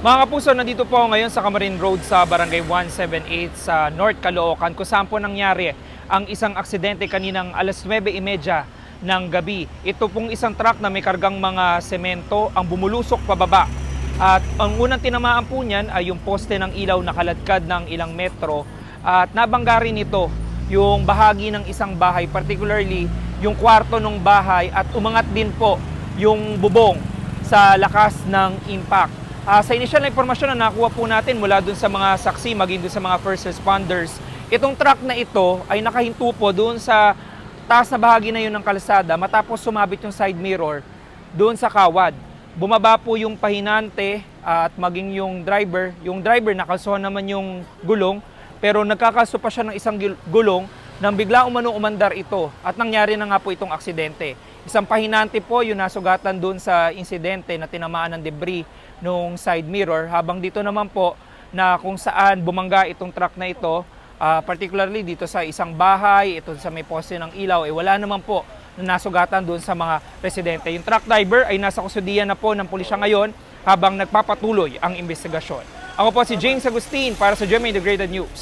Mga kapuso, nandito po ako ngayon sa Camarin Road sa Barangay 178 sa North Caloocan kung saan po nangyari ang isang aksidente kaninang alas 9:30 ng gabi. Ito pong isang truck na may kargang mga semento ang bumulusok pababa. At ang unang tinamaan po niyan ay yung poste ng ilaw na kaladkad ng ilang metro at nabangga rin ito yung bahagi ng isang bahay, particularly yung kwarto ng bahay at umangat din po yung bubong sa lakas ng impact. Sa initial na impormasyon na nakuha po natin mula dun sa mga saksi, maging dun sa mga first responders, itong truck na ito ay nakahinto po dun sa taas na bahagi na yun ng kalsada matapos sumabit yung side mirror dun sa kawad. Bumaba po yung pahinante at maging yung driver. Yung driver nakalsuhan naman yung gulong pero nagkakalso pa siya ng isang gulong nang bigla umandar ito at nangyari na nga po itong aksidente. Isang pahinante po yung nasugatan dun sa insidente na tinamaan ng debris nung side mirror, habang dito naman po na kung saan bumangga itong truck na ito, particularly dito sa isang bahay, ito sa may poste ng ilaw, wala naman po na nasugatan dun sa mga residente. Yung truck driver ay nasa kustudiyan na po ng pulisya ngayon habang nagpapatuloy ang investigasyon. Ako po si James Agustin para sa GMA Integrated News.